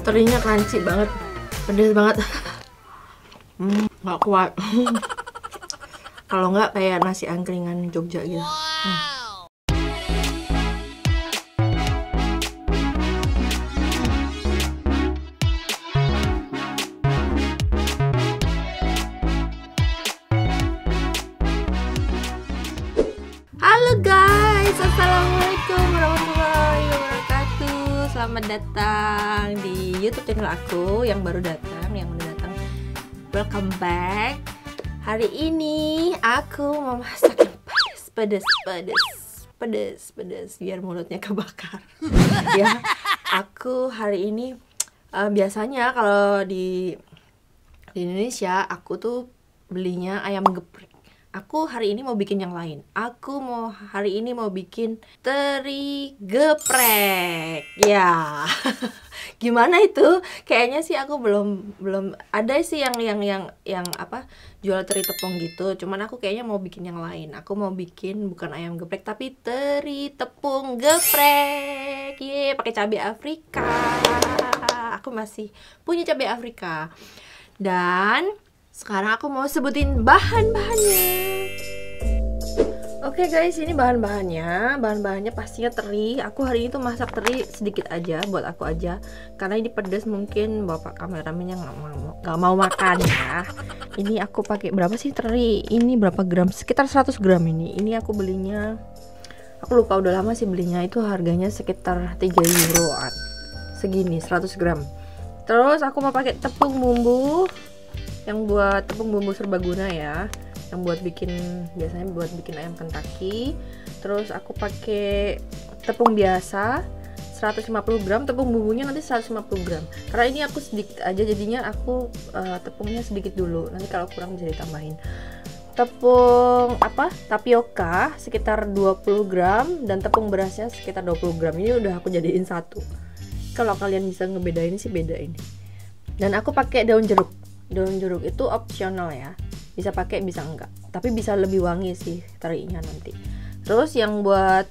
Terinya crunchy banget, pedes banget. Nggak kuat. Kalau nggak kayak nasi angkringan Jogja gitu. Halo guys, assalamualaikum warahmatullahi wabarakatuh. Selamat datang di YouTube channel aku yang baru datang, yang udah datang. Welcome back. Hari ini aku mau masak yang pedes biar mulutnya kebakar. Ya, aku hari ini biasanya kalau di Indonesia aku tuh belinya ayam geprek. Aku hari ini mau bikin yang lain. Hari ini mau bikin teri geprek. Ya. Gimana itu? Kayaknya sih aku belum ada sih yang apa? Jual teri tepung gitu. Cuman aku kayaknya mau bikin yang lain. Aku mau bikin bukan ayam geprek tapi teri tepung geprek. Ye, pakai cabai Afrika. Aku masih punya cabai Afrika. Dan sekarang aku mau sebutin bahan-bahannya. Oke guys, ini bahan-bahannya. Bahan-bahannya pastinya teri. Aku hari ini tuh masak teri sedikit aja, buat aku aja. Karena ini pedas, mungkin bapak kameramennya nggak mau makan ya. Ini aku pakai berapa sih teri? Ini berapa gram? Sekitar 100 gram ini. Ini aku belinya, aku lupa udah lama sih belinya. Itu harganya sekitar 3 euroan. Segini 100 gram. Terus aku mau pakai tepung bumbu. Yang buat tepung bumbu serbaguna ya, yang buat biasanya buat bikin ayam Kentucky. Terus aku pakai tepung biasa 150 gram, tepung bumbunya nanti 150 gram. Karena ini aku sedikit aja, jadinya aku tepungnya sedikit dulu, nanti kalau kurang bisa ditambahin. Tepung tapioka sekitar 20 gram dan tepung berasnya sekitar 20 gram. Ini udah aku jadiin satu. Kalau kalian bisa ngebedain sih bedain. Dan aku pakai daun jeruk. Daun jeruk itu opsional ya, bisa pakai bisa enggak, tapi bisa lebih wangi sih terinya nanti. Terus yang buat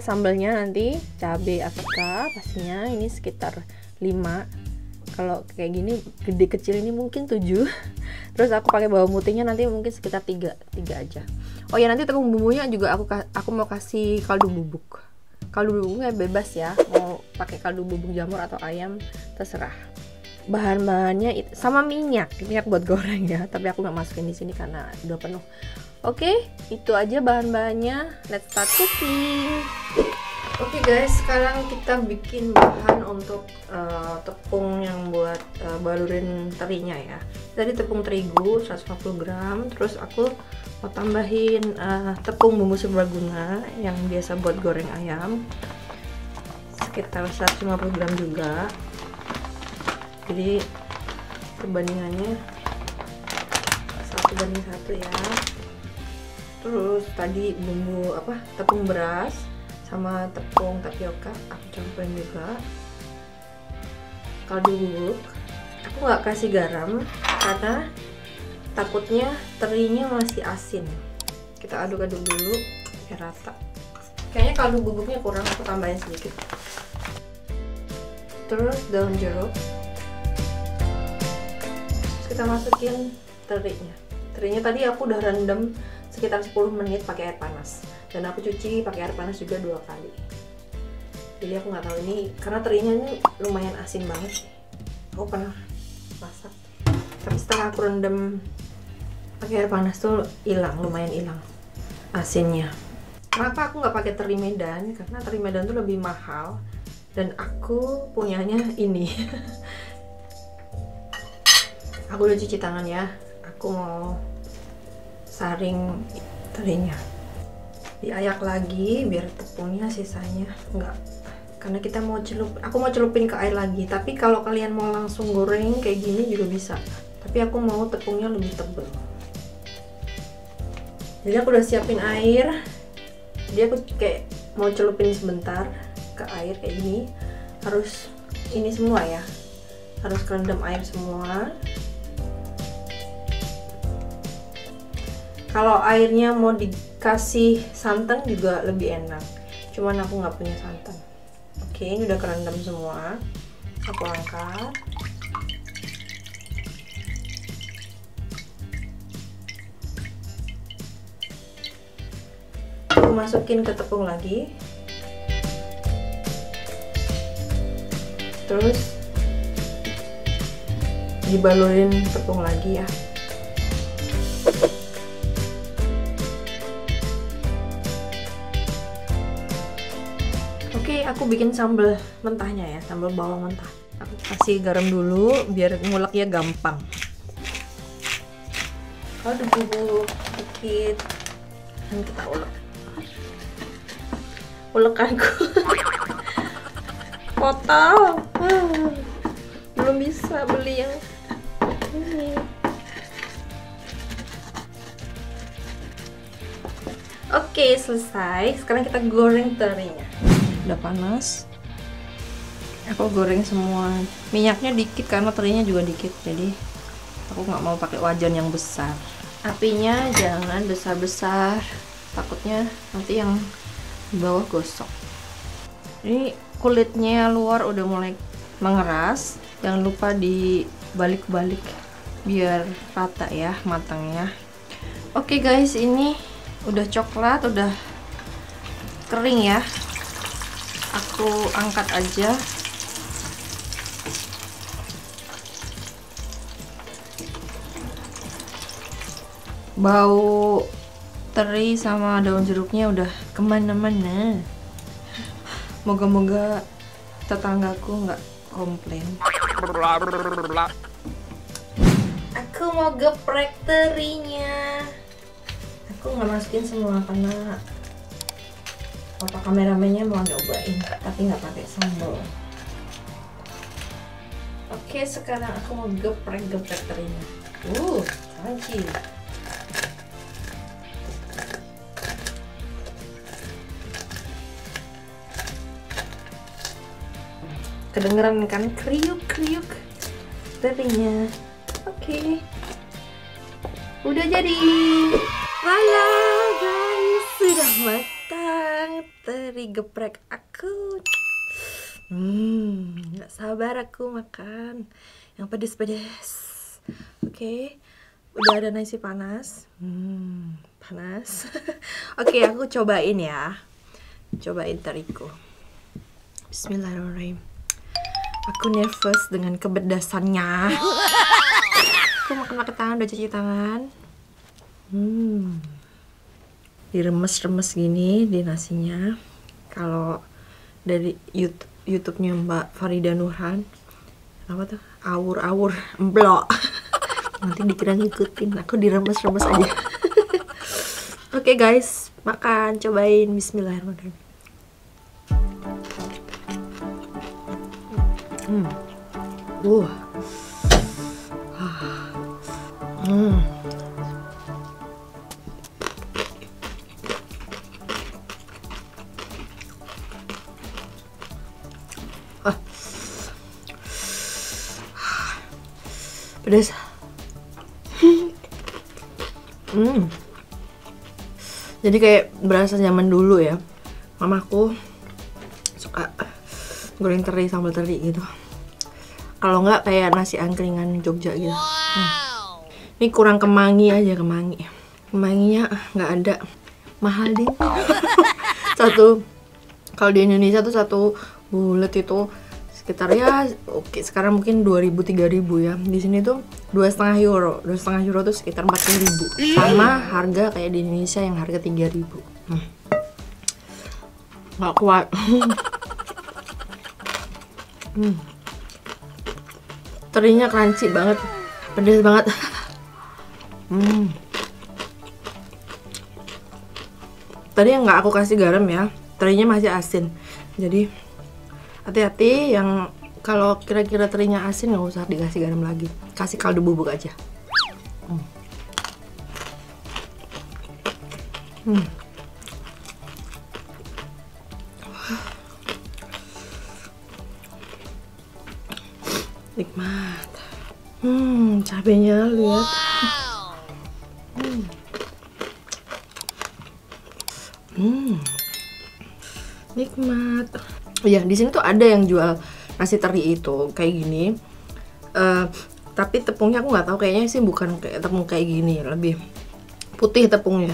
sambalnya nanti cabai Afrika pastinya ini sekitar 5. Kalau kayak gini gede kecil ini mungkin 7. Terus aku pakai bawang putihnya nanti mungkin sekitar 3 aja. Oh ya, nanti tepung bumbunya juga aku mau kasih kaldu bubuk. Kaldu bubuknya bebas ya, mau pakai kaldu bubuk jamur atau ayam terserah. Bahan-bahannya sama minyak buat goreng ya, tapi aku nggak masukin di sini karena udah penuh. Oke, itu aja bahan-bahannya. Let's start cooking. Oke guys, sekarang kita bikin bahan untuk tepung yang buat balurin terinya ya. Tadi tepung terigu 150 gram, terus aku mau tambahin tepung bumbu serbaguna yang biasa buat goreng ayam sekitar 150 gram juga. Jadi perbandingannya 1:1 ya. Terus tadi bumbu tepung beras sama tepung tapioka aku campurin juga. Kaldu bubuk aku nggak kasih garam karena takutnya terinya masih asin. Kita aduk-aduk dulu biar rata. Kayaknya kaldu bubuknya kurang, aku tambahin sedikit. Terus daun jeruk kita masukin terinya tadi aku udah rendam sekitar 10 menit pakai air panas, dan aku cuci pakai air panas juga 2 kali. Jadi aku nggak tahu ini karena terinya ini lumayan asin banget sih. Aku pernah masak, tapi setelah aku rendam pakai air panas tuh lumayan hilang asinnya. Kenapa aku nggak pakai teri Medan? Karena teri Medan tuh lebih mahal dan aku punyanya ini. Aku udah cuci tangan ya. Aku mau saring terinya. Diayak lagi biar tepungnya sisanya enggak. Karena kita aku mau celupin ke air lagi. Tapi kalau kalian mau langsung goreng kayak gini juga bisa. Tapi aku mau tepungnya lebih tebal. Jadi aku udah siapin air. Jadi aku kayak mau celupin sebentar ke air kayak gini. Harus ini semua ya. Harus kerendam air semua. Kalau airnya mau dikasih santan juga lebih enak, cuman aku nggak punya santan. Oke, ini udah kerendam semua. Aku angkat. Aku masukin ke tepung lagi. Terus dibalurin tepung lagi ya. Oke, aku bikin sambal mentahnya ya, sambal bawang mentah. Aku kasih garam dulu biar nguleknya gampang. Kalau bubuk dikit, dan kita ulek. Ulekanku kotor. Belum bisa beli yang ini. Oke, selesai. Sekarang kita goreng terinya. Udah panas. Aku goreng semua. Minyaknya dikit karena terinya juga dikit. Jadi aku nggak mau pakai wajan yang besar. Apinya jangan besar-besar. Takutnya nanti yang di bawah gosong. Ini kulitnya luar udah mulai mengeras. Jangan lupa dibalik-balik biar rata ya matangnya. Oke guys, ini udah coklat, udah kering ya. Aku angkat aja. Bau teri sama daun jeruknya udah kemana-mana. Moga-moga tetanggaku nggak komplain. Aku mau geprek terinya. Aku nggak masukin semua karena bapak kameramennya mau nyobain, tapi nggak pakai sambal. Oke, sekarang aku mau geprek terinya. Crunchy. Kedengeran kan kriuk-kriuk terinya. Oke. Udah jadi. Voila guys, sudah matang teri geprek aku. Gak sabar aku makan yang pedes-pedes. Oke. Udah ada nasi panas. Panas. Oke, aku cobain ya. Cobain teriku. Bismillahirrahmanirrahim. Aku nervous dengan kepedasannya. Aku makan pakai tangan, udah cuci tangan. Diremes-remes gini di nasinya. Kalau dari YouTube-nya Mbak Farida Nurhan, apa tuh? Awur-awur, emblok. Nanti dikira ngikutin. Aku diremes-remes aja. Oke guys, makan, cobain. Bismillahirrahmanirrahim. Pedas. Jadi kayak berasa zaman dulu ya. Mamaku suka goreng teri, sambal teri gitu. Kalau nggak kayak nasi angkringan Jogja gitu. Ini kurang kemangi aja, kemangi. Kemanginya nggak ada. Mahal deh. Satu, kalau di Indonesia tuh satu bulet itu sekitar ya, oke sekarang mungkin 2.000-3.000 ya. Di sini tuh 2,5 euro. 2,5 euro tuh sekitar 40.000. Sama harga kayak di Indonesia yang harga 3.000. Nggak kuat. Terinya crunchy banget, pedas banget. Tadi yang nggak aku kasih garam ya, terinya masih asin. Jadi hati-hati yang kalau kira-kira terinya asin nggak usah dikasih garam lagi, kasih kaldu bubuk aja. Nikmat. Cabenya lihat. Nikmat. Ya, di sini tuh ada yang jual nasi teri itu kayak gini. Tapi tepungnya aku nggak tahu, kayaknya sih bukan kayak tepung kayak gini, lebih putih tepungnya.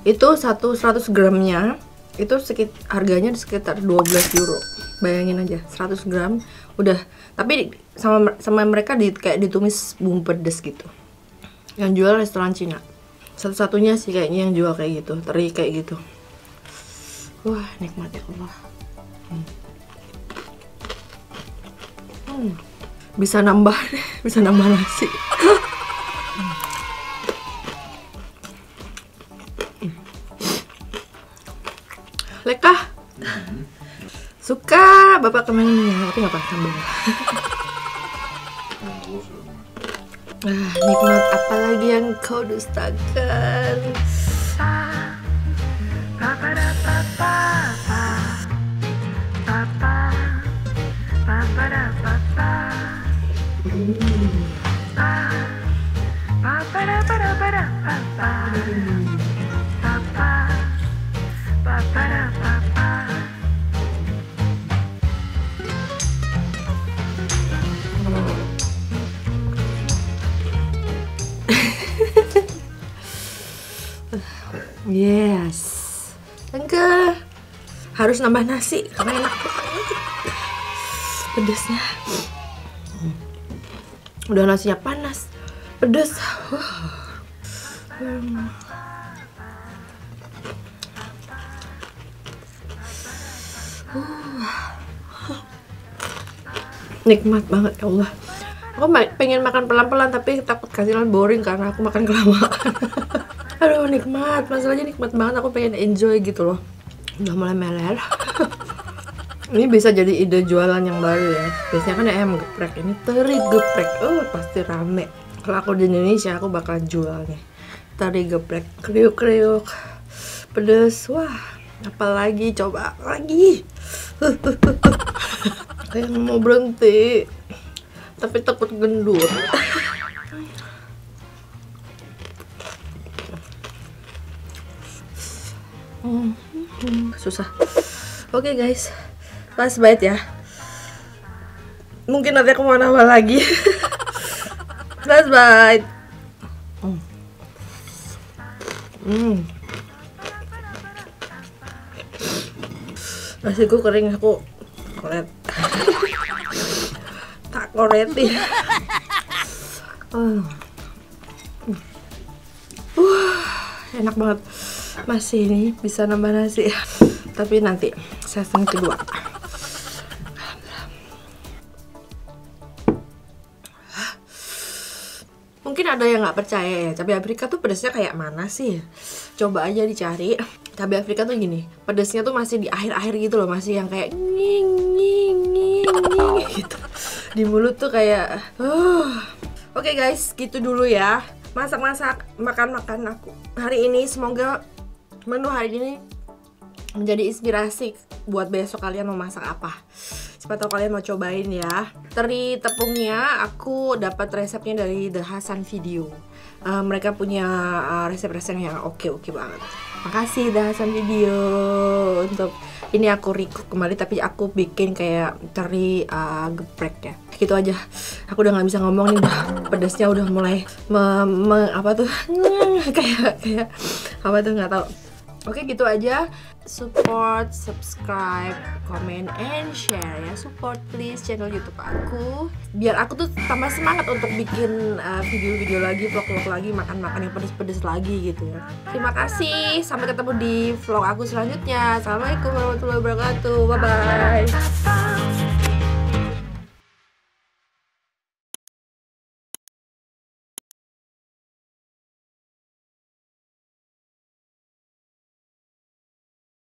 Itu 100 gramnya itu harganya sekitar 12 euro. Bayangin aja 100 gram udah, tapi sama mereka kayak ditumis bumbu pedes gitu. Yang jual restoran Cina. Satu-satunya sih kayaknya yang jual kayak gitu, teri kayak gitu. Wah, nikmat ya Allah. Bisa nambah nasi. Lekah. Suka bapak kemennya, tapi nggak apa sambal. Nikmat apalagi yang kau dustakan. Yes, enggak harus nambah nasi karena enak banget pedesnya. Udah nasinya panas, pedes. Nikmat banget ya Allah. Aku pengen makan pelan-pelan tapi takut kasihan boring karena aku makan kelamaan. Aduh, nikmat, masalahnya nikmat banget, aku pengen enjoy gitu loh. Udah mulai meler. Ini bisa jadi ide jualan yang baru ya. Biasanya kan ayam geprek, ini teri geprek. Pasti rame. Kalau aku di Indonesia aku bakal jual nih teri geprek, kriuk-kriuk, pedes. Wah, apalagi, coba lagi. Kayak mau berhenti tapi takut gendut. Susah. Oke guys, last bite ya. Mungkin nanti aku mau nambah lagi. Last bite. Nasiku kering, aku koret. Tak koretin. Enak banget. Masih ini bisa nambah nasi, tapi nanti season kedua. Mungkin ada yang nggak percaya ya, cabai Afrika tuh pedasnya kayak mana sih? Coba aja dicari. Cabai Afrika tuh gini, pedasnya tuh masih di akhir-akhir gitu loh, masih yang kayak nying gitu. Di mulut tuh kayak Oke guys, gitu dulu ya. Masak-masak, makan-makan aku hari ini. Semoga menu hari ini menjadi inspirasi buat besok kalian mau masak apa. Siapa tahu kalian mau cobain ya. Teri tepungnya aku dapat resepnya dari The Hasan Video. Mereka punya resep-resep yang oke banget. Makasih The Hasan Video untuk ini. Aku record kembali tapi aku bikin kayak teri geprek ya. Gitu aja. Aku udah nggak bisa ngomong nih, pedasnya udah mulai apa tuh kayak apa tuh nggak tahu. Oke, gitu aja. Support, subscribe, comment, and share ya. Support please channel YouTube aku, biar aku tuh tambah semangat untuk bikin video-video lagi, vlog-vlog lagi, makan-makan yang pedes-pedes lagi gitu ya. Terima kasih, sampai ketemu di vlog aku selanjutnya. Assalamualaikum warahmatullahi wabarakatuh. Bye bye.